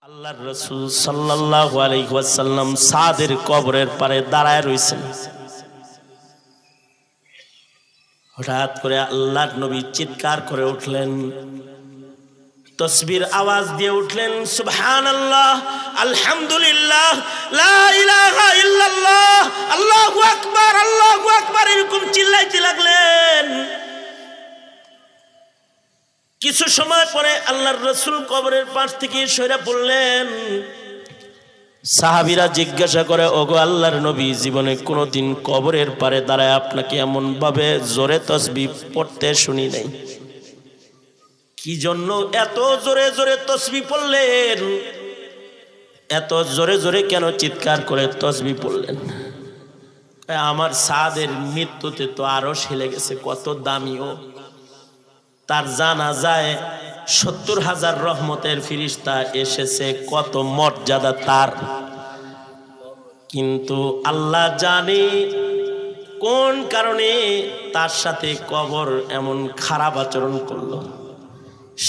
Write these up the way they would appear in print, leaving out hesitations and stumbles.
আল্লাহর রাসূল সাল্লাল্লাহু আলাইহি ওয়াসাল্লাম সাদের কবরের পারে দাঁড়ায় রইছেন। হঠাৎ করে আল্লাহর নবী চিৎকার করে উঠলেন, তাসবির আওয়াজ দিয়ে উঠলেন, সুবহানাল্লাহ, আলহামদুলিল্লাহ, লা ইলাহা ইল্লাল্লাহ, আল্লাহু আকবার, আল্লাহু আকবার, এরকম চিল্লাইতে লাগলেন। কিছু সময় পরে আল্লাহর রাসূল কবরের পাশ থেকে সরে পড়লেন। সাহাবীরা জিজ্ঞাসা করে, ওগো আল্লাহর নবী, জীবনে কোনোদিন কবরের পারে দাঁড়ায় আপনাকে এমন ভাবে জোরে তাসবিহ পড়তে শুনি নাই, কি জন্য এত জোরে জোরে তাসবিহ পড়লেন? এত জোরে জোরে কেন চিৎকার করে তাসবিহ পড়লেন? আমার সাদের মৃত্যুতে তো আরো হেলে গেছে, কত দামিও, তার জানাজায় ৭০,০০০ রহমতের ফেরেশতা এসেছে, কত মর্যাদা তার। কিন্তু আল্লাহ জানে কোন কারণে তার সাথে কবর এমন খারাপ আচরণ করলো।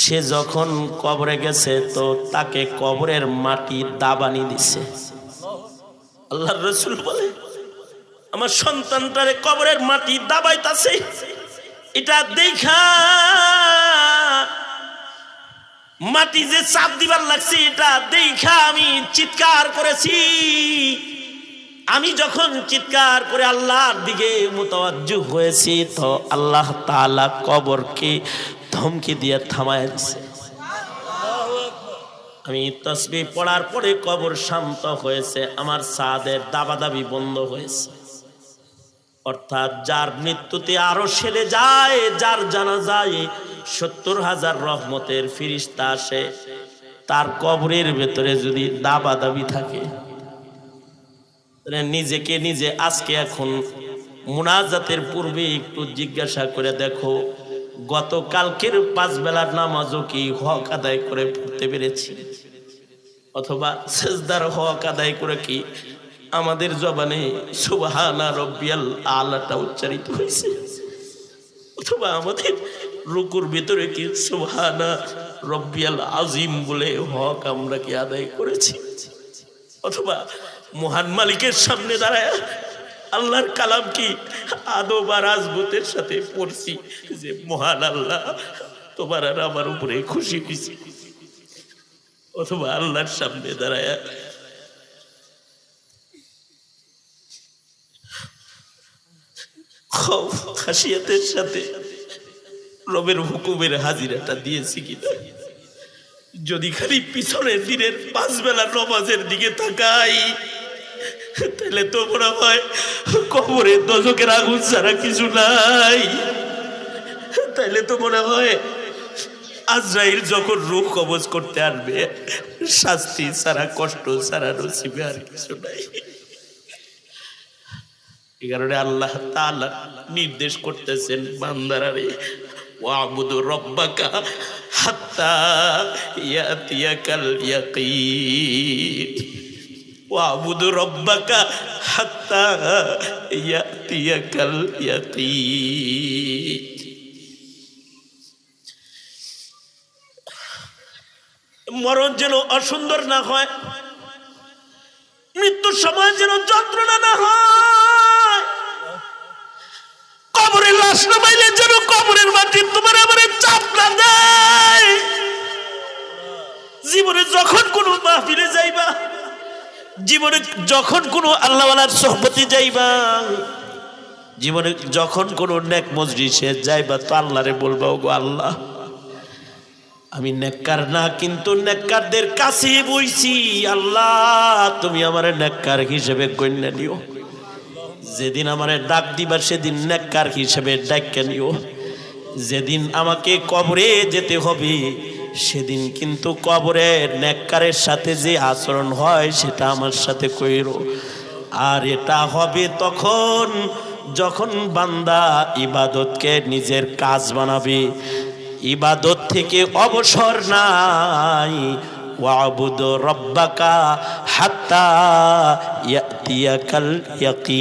সে যখন কবরে গেছে তো তাকে কবরের মাটি দাবানি দিছে। আল্লাহর রাসূল বলে, আমার সন্তানটারে কবরের মাটি দাবাইতাছে, এটা দেখা মাটি যে চাপ দিবার লাগছে, এটা দেখা আমি চিৎকার করেছি। আমি যখন চিৎকার করে আল্লাহর দিকে মুতাওয়াজ্জুহ হয়েছি তো আল্লাহ তাআলা কবরকে ধমকি দিয়ে থামায় দিছে। আমি তাসবিহ পড়ার পরে কবর শান্ত হয়েছে, আমার সাদের দাবাদাবি বন্ধ হয়েছে। অর্থাৎ যার মৃত্যুতে আরো সেরে যায়, যার জানাজায় ৭০,০০০ রহমতের ফেরেশতা আসে, তার কবরের ভেতরে যদি দাবাদাবি থাকে, নিজেকে নিজে আজকে এখন মুনাজাতের পূর্বে একটু জিজ্ঞাসা করে দেখো, গতকালকের ৫ বেলার নামাজও কি হক আদায় করে পড়তে পেরেছি? অথবা সিজদার হক আদায় করে কি আমাদের জবানে সুবহানা রব্বিয়াল আলাটা উচ্চারিত হয়েছে? অথবা আমাদের রুকুর ভিতরে কি সুবহানা রব্বিয়াল আজিম বলে হক আমরা কি আদায় করেছি? অথবা মহান মালিকের সামনে দাঁড়ায় আল্লাহর কালাম কি আদব আর আজবতের সাথে পড়ছি যে মহান আল্লাহ তোমার আর আমার উপরে খুশি হয়েছি? অথবা আল্লাহর সামনে দাঁড়ায় খাসিয়াতের সাথে রবের হুকুমের হাজিরাটা দিয়েছি কিনা? যদি খালি পিছনের দিনের ৫ বেলার নামাজের দিকে তাকাই, তাহলে তো মনে হয় কবরে দোজখের আগুন ছাড়া কিছু নাই। তাইলে তো মনে হয় আজরাইল যখন রূহ কবজ করতে আসবে, শাস্তি ছাড়া, কষ্ট ছাড়া নসিবে আর কিছু নাই। এই কারণে আল্লাহ তাআলা নির্দেশ করতেছেন, বান্দারারে ওয়াবুদু রব্বাকা হাত্তা ইয়াতিয়াকাল ইয়াকিন, ওয়াবুদু রব্বাকা হাত্তা ইয়াতিয়াকাল ইয়াকিন। মরণ যেন অসুন্দর না হয়, মৃত্যুর সময় যেন যন্ত্রণা না হয়, কবরের লাশ নামাইলে যেন কবরের মাটি তোমার আমার চাপ না দেয়। জীবনে যখন কোনো মাহফিলে যাইবা, জীবনে যখন কোনো আল্লাহওয়ালার সোহবতে যাইবা, জীবনে যখন কোনো নেক মজলিসে যাইবা, তো আল্লাহরে বলবা, ওগো আল্লাহ, আমি নেককার না, কিন্তু নেককারদের কাছে বইছি, আল্লাহ তুমি আমারে নেককার হিসেবে গণ্য নিও। যেদিন আমারে ডাক দিবা সেদিন নেককার হিসেবে ডাক্কা নিও। যেদিন আমাকে কবরে যেতে হবে সেদিন কিন্তু কবরে নেককারের সাথে যে আচরণ হয় সেটা আমার সাথে কইরো। আর এটা হবে তখন যখন বান্দা ইবাদতকে নিজের কাজ বানাবে, ইবাদত থেকে অবসর নাই। ওয়াবুদু রব্বাকা হাত্তা ইয়াতিয়াকাল ইয়াকিন।